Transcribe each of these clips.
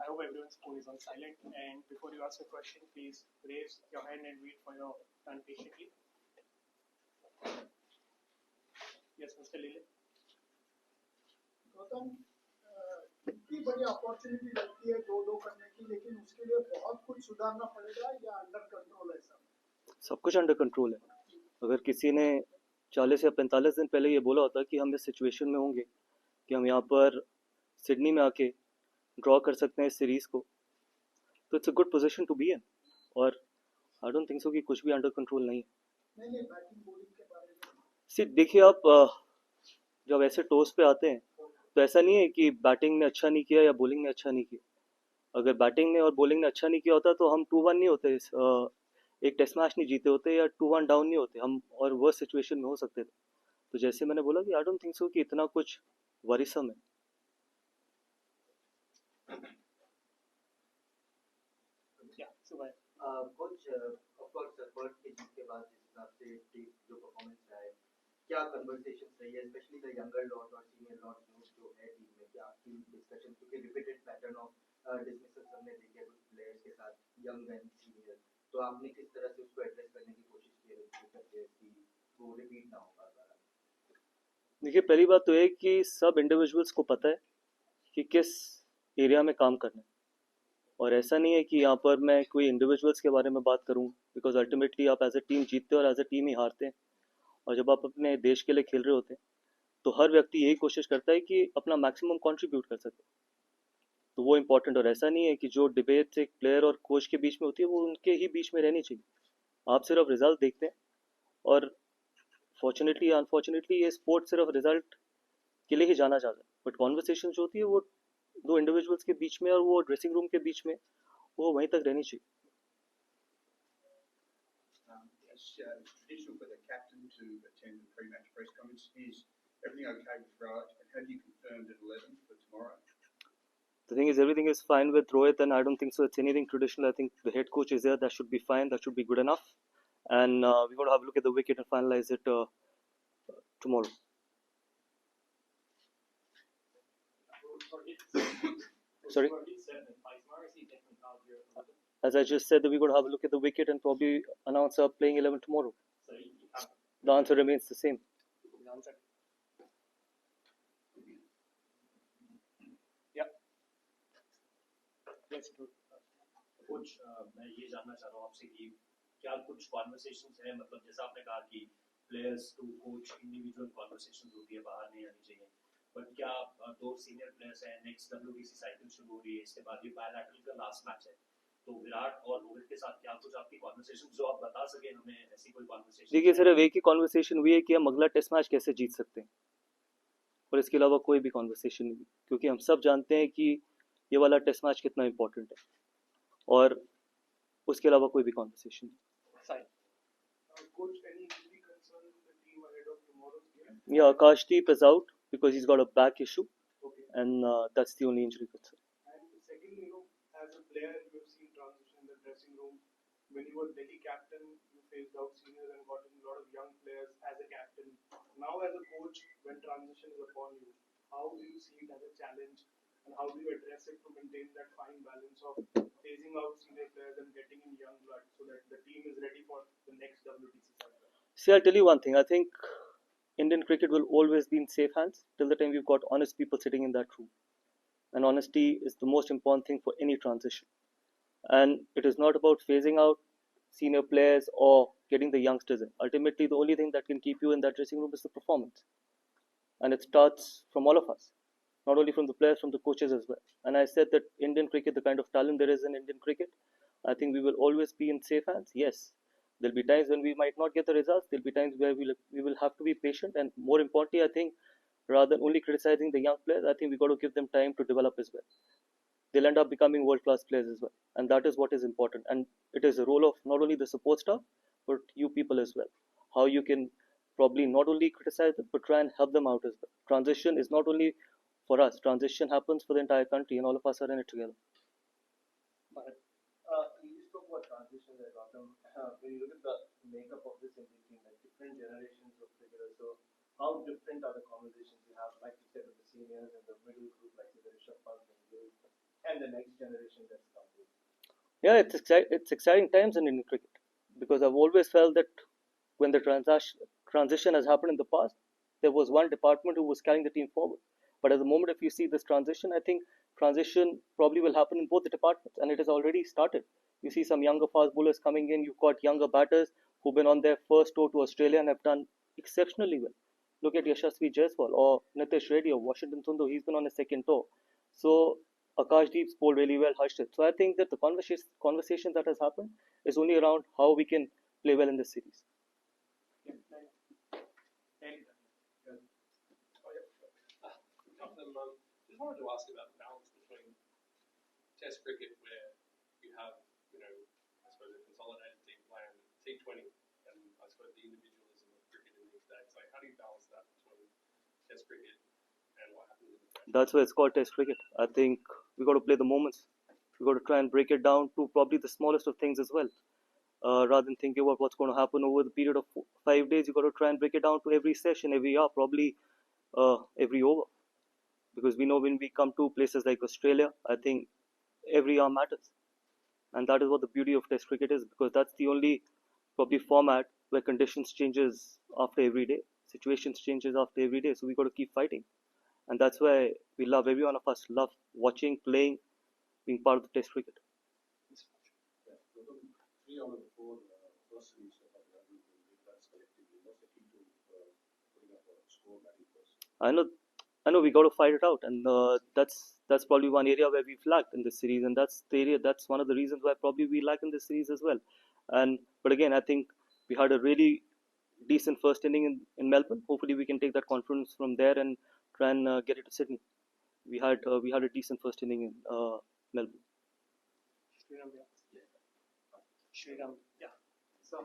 I hope everyone's phone is on silent. And before you ask a question, please raise your hand and wait for your turn patiently. Yes, Mr. Lilith. Gautam इतनी बड़ी opportunity लगती है दो दो करने की, लेकिन उसके लिए बहुत कुछ सुधारना पड़ेगा या अंडर कंट्रोल है सब कुछ अंडर कंट्रोल है. अगर किसी ने 40 या 45 दिन पहले ये बोला होता कि हम इस सिचुएशन में होंगे कि हम यहाँ पर सिडनी में आके ड्रॉ कर सकते हैं इस सीरीज़ को, तो it's a good position to be in. और आई डोंट थिंक सो कि कुछ भी अंडर कंट्रोल नहीं है. नहीं बैटिंग बॉलिंग के बारे में सी देखिए, आप जब ऐसे टॉस पे आते हैं तो ऐसा नहीं है कि बैटिंग ने अच्छा नहीं किया या बॉलिंग ने अच्छा नहीं किया. अगर बैटिंग ने और बॉलिंग ने अच्छा नहीं किया होता तो हम 2-1 नहीं होते, एक टेस्ट मैच नहीं जीते होते या 2-1 डाउन नहीं होते हम, और वर्स्ट सिचुएशन में हो सकते थे. तो जैसे मैंने बोला कि आई डोंट थिंक सो कि इतना कुछ वरीसम है. कोच ऑफ कोर्स बर्थ के जीत के बाद जिस हिसाब से टीम जो परफॉर्मेंस रहा है, क्या कन्वर्सेशंस रही है, स्पेशली द यंगर लॉट और सीनियर लॉट जो है टीम में, क्या आपकी डिस्कशन, क्योंकि रिपीटेड पैटर्न ऑफ डिसमिसल्स हमने देखे कुछ प्लेयर्स के साथ, यंग एंड सीनियर, तो आपने किस तरह से उसको एड्रेस करने की कोशिश की है कि वो रिपीट ना हो बार बार? देखिए, पहली बात तो है कि सब इंडिविजुअल्स को पता है कि किस एरिया में काम करना है, और ऐसा नहीं है कि यहाँ पर मैं कोई इंडिविजुअल्स के बारे में बात करूँ, बिकॉज अल्टीमेटली आप एज ए टीम जीतते हो और एज ए टीम ही हारते हैं. और जब आप अपने देश के लिए खेल रहे होते हैं तो हर व्यक्ति यही कोशिश करता है कि अपना मैक्सिमम कंट्रीब्यूट कर सके, तो वो इम्पोर्टेंट. और ऐसा नहीं है कि जो डिबेट एक प्लेयर और कोच के बीच में होती है वो उनके ही बीच में रहनी चाहिए. आप सिर्फ रिजल्ट देखते हैं, और फॉर्चुनेटली या अनफॉर्चुनेटली ये स्पोर्ट सिर्फ रिजल्ट के लिए ही जाना जाता है, बट कॉन्वर्सेशन जो होती है वो दो इंडिविजुअल्स के बीच में और वो ड्रेसिंग रूम के बीच में वो वहीं तक रहनी चाहिए. It's traditional for the captain to attend the pre-match press conference. Is everything okay with Raj? And have you confirmed at 11 for tomorrow? The thing is, everything is fine with Rohit, and I don't think so it's anything traditional. I think the head coach is there. That should be fine. That should be good enough. And we're going to have a look at the wicket and finalize it tomorrow. Sorry? As I just said, that we're going to have a look at the wicket and probably announce our playing 11 tomorrow. The answer remains the same. Yeah. Yes, good. कुछ मैं ये जानना चाह रहा हूँ आपसे कि क्या कुछ कॉन्वर्सेशंस है, मतलब जैसा आपने कहा कि players to coach individual conversations होती है, बाहर नहीं आनी चाहिए, बट क्या दो सीनियर प्लेयर्स हैं, नेक्स्ट WBC साइकिल शुरू हो रही है, इसके बाद ये बायलैटरल का लास्ट मैच है, तो विराट और रोहित के साथ क्या कुछ आपकी कॉन्वर्सेशंस जो आप बता सके हमें, ऐसी कोई कॉन्वर्सेशन? देखिए, सिर्फ एक ही कॉन्वर्सेशन हुई है कि हम अगला टेस्ट मैच कैसे जीत सकते हैं, और इसके अलावा कोई भी कॉन्वर्सेशन नहीं, क्योंकि हम सब जानते हैं कि ये वाला टेस्ट मैच कितना इंपॉर्टेंट है, और उसके अलावा कोई भी कॉन्वर्सेशन नहीं. Yeah, Akashdeep is out because he's got a back issue, and that's the only injury concern. And secondly, as a player, you've seen transition in the dressing room. When you were Delhi captain, you faced out seniors and got in a lot of young players as a captain. Now, as a coach, when transition is upon you, how do you see it as a challenge, and how do you address it to maintain that fine balance of phasing out senior players and getting in young blood so that the team is ready for the next WBC cycle? See, I'll tell you one thing. I think Indian cricket will always be in safe hands till the time we've got honest people sitting in that room. And honesty is the most important thing for any transition. And it is not about phasing out senior players or getting the youngsters in. Ultimately, the only thing that can keep you in that dressing room is the performance. And it starts from all of us, not only from the players, from the coaches as well. And I said that Indian cricket, the kind of talent there is in Indian cricket, I think we will always be in safe hands. Yes, there'll be times when we might not get the results. There'll be times where we will have to be patient. And more importantly, I think, rather than only criticizing the young players, I think we've got to give them time to develop as well. They'll end up becoming world-class players as well. And that is what is important. And it is the role of not only the support staff, but you people as well. How you can probably not only criticize them, but try and help them out as well. Transition is not only for us. Transition happens for the entire country, and all of us are in it together. You spoke about transition there, Gautam. When you look at the makeup of this Indian team, like different generations of cricketers, so how different are the conversations you have, like you said, with the seniors and the middle group, like the Rishabh Pant and Gill? and the next generation that's coming. Yeah, it's exciting times in Indian cricket because I've always felt that when the transition has happened in the past, there was one department who was carrying the team forward. But at the moment, if you see this transition, I think transition probably will happen in both the departments, and it has already started. You see some younger fast bowlers coming in. You've got younger batters who've been on their first tour to Australia and have done exceptionally well. Look at Yashasvi Jaiswal or Nitish Reddy or Washington Sundar. He's been on a second tour. So Akashdeep's bowled really well, Harshit. So I think that the conversation that has happened is only around how we can play well in this series. Just wanted to ask about the balance between Test cricket, where you have, I suppose a consolidated team plan, T20, and I suppose the individualism of cricket in these days. Like, how do you balance that between Test cricket and what happens in the Test? That's why it's called Test cricket. I think we got to play the moments. We got to try and break it down to probably the smallest of things as well. Rather than thinking about what's going to happen over the period of 5 days, you got to try and break it down to every session, every hour, probably every over. Because we know when we come to places like Australia, I think every hour matters. And that is what the beauty of Test cricket is, because that's the only probably format where conditions changes after every day, situations changes after every day. So we got to keep fighting, and that's why we love. Every one of us love watching, playing, being part of the Test cricket. Yeah, 3 out of the 4 first series that have been that's collectively. What's the key to putting up a score that equals? I know we got to fight it out, and that's probably one area where we've lacked in this series, and that's one of the reasons why probably we lack in this series as well. But again, I think we had a really decent first inning in Melbourne. Hopefully, we can take that confidence from there and try and get it to Sydney. We had a decent first inning in Melbourne. Shriram. Yeah. So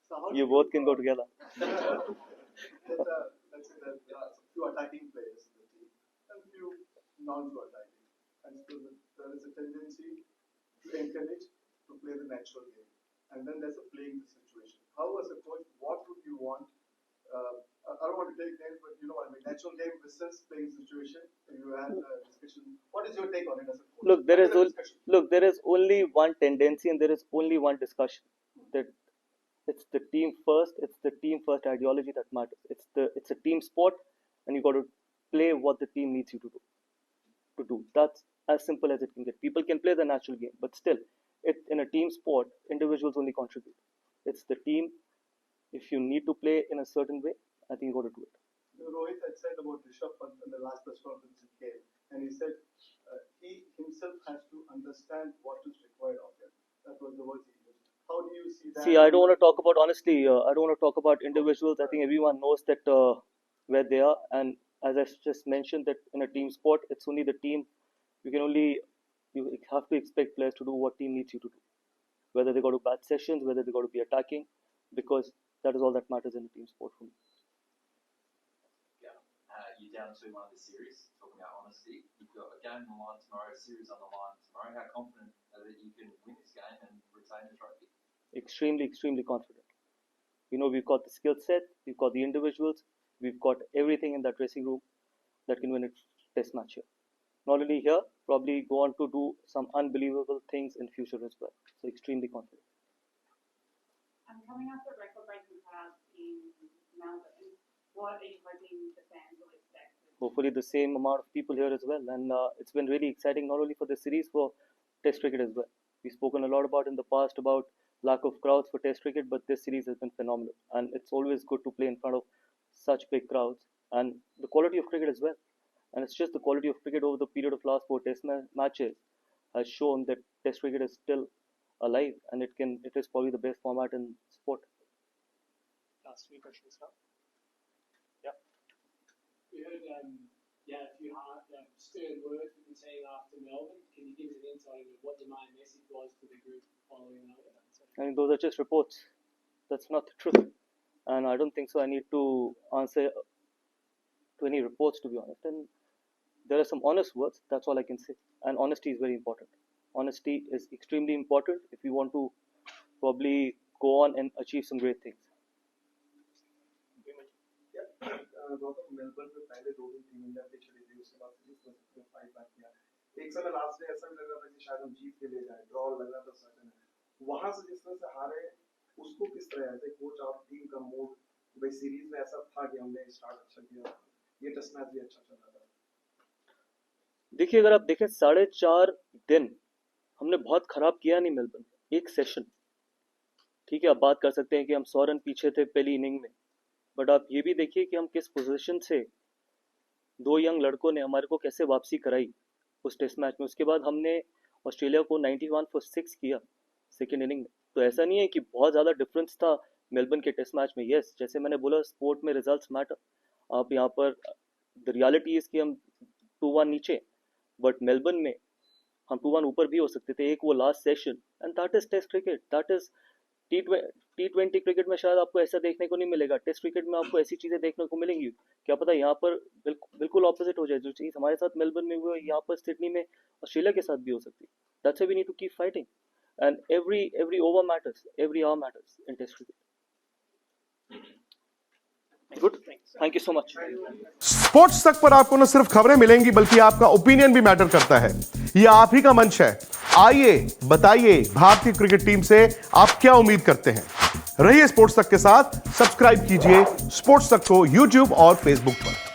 how You both can go together. let's say that there are a few attacking players in the team and few non-attacking. And so there is a tendency to encourage to play the natural game. And then there's a playing the situation. How, as a coach, what would you want? I don't want to take names, but you know what I mean. Natural game versus playing situation. You had a discussion. What is your take on it as a coach? Look, there is only one tendency and there is only one discussion. That it's the team first. It's the team first ideology that matters. It's a team sport, and you got to play what the team needs you to do. That's as simple as it can get. People can play the natural game, but still, in a team sport, individuals only contribute. It's the team. If you need to play in a certain way, I think you got to do it. Rohit had said about Rishabh Pant in the last press conference he gave, and he said he himself has to understand what is required of him. That was the words he used. How do you see that? See, I don't want to talk about, honestly, I don't want to talk about individuals. I think everyone knows that where they are, and as I just mentioned, that in a team sport, it's only the team. You have to expect players to do what team needs you to do, whether they got to bat sessions, whether they got to be attacking, because that is all that matters in a team sport for me. You're down 2-1 of the series, talking about honesty. You've got a game on the line tomorrow, a series on the line tomorrow. How confident are that you can win this game and retain the trophy? Extremely, extremely confident. You know, we've got the skill set, we've got the individuals, we've got everything in that dressing room that can win a test match here. Not only here, probably go on to do some unbelievable things in future as well. So extremely confident. And coming after record-breaking crowds in Melbourne, what are you hoping the fans will expect? Hopefully the same amount of people here as well. And it's been really exciting, not only for the series, for Test cricket as well. We've spoken a lot about in the past about lack of crowds for Test cricket, but this series has been phenomenal. And it's always good to play in front of such big crowds. And the quality of cricket as well. And it's just the quality of cricket over the period of last 4 Test matches has shown that Test cricket is still alive, and it is probably the best format in sport. Last 3 questions now. We heard, a few stern words from the team after Melbourne. Can you give us an insight into what the main message was to the group following Melbourne? I mean, those are just reports. That's not the truth. And I don't think so. I need to answer to any reports, to be honest. And there are some honest words. That's all I can say. And honesty is very important. Honesty is extremely important if you want to probably go on and achieve some great things. Yeah. Gautam Melbourne में पहले 2 दिन team India पे चली थी, उसके बाद series में 5 बार किया। एक समय लास्ट में ऐसा भी लग रहा था कि शायद हम जीत के ले जाए, ड्रॉ लग रहा था सर्टन है। वहां से जिस तरह से हारे, उसको किस तरह एज ए कोच और टीम का मूड, भाई सीरीज में ऐसा था कि हमने स्टार्ट अच्छा किया, ये टेस्ट मैच भी अच्छा चल रहा था। देखिए, अगर आप देखें 4.5 दिन हमने बहुत खराब किया नहीं मेलबर्न, एक सेशन। ठीक है, आप बात कर सकते हैं कि हम 100 रन पीछे थे पहली इनिंग में, बट आप ये भी देखिए कि हम किस पोजीशन से 2 यंग लड़कों ने हमारे को कैसे वापसी कराई उस टेस्ट मैच में। उसके बाद हमने ऑस्ट्रेलिया को 91 for 6 किया सेकेंड इनिंग में। तो ऐसा नहीं है कि बहुत ज़्यादा डिफरेंस था मेलबर्न के टेस्ट मैच में। यस, जैसे मैंने बोला, स्पोर्ट में रिजल्ट्स मैटर। आप यहाँ पर द रियलिटी इज कि हम 2-1 नीचे, बट मेलबर्न में हम 2-1 ऊपर भी हो सकते थे। एक वो last session, and that is test cricket, that is T20 cricket में शायद आपको ऐसा देखने को नहीं मिलेगा। टेस्ट क्रिकेट में आपको ऐसी चीजें देखने को मिलेंगी, क्या पता यहाँ पर बिल्कुल ऑपोजिट हो जाए। जो चीज हमारे साथ मेलबर्न में हुई, यहाँ पर सिडनी में ऑस्ट्रेलिया के साथ भी हो सकती है। That's why we need to keep fighting, and every over matters, every hour matters in test cricket. Good, thank you so much. Sports तक पर आपको न सिर्फ खबरें मिलेंगी बल्कि आपका ओपिनियन भी मैटर करता है। ये आप ही का मंच है। आइए बताइए भारतीय क्रिकेट टीम से आप क्या उम्मीद करते हैं। रहिए स्पोर्ट्स तक के साथ, सब्सक्राइब कीजिए स्पोर्ट्स तक को यूट्यूब और फेसबुक पर।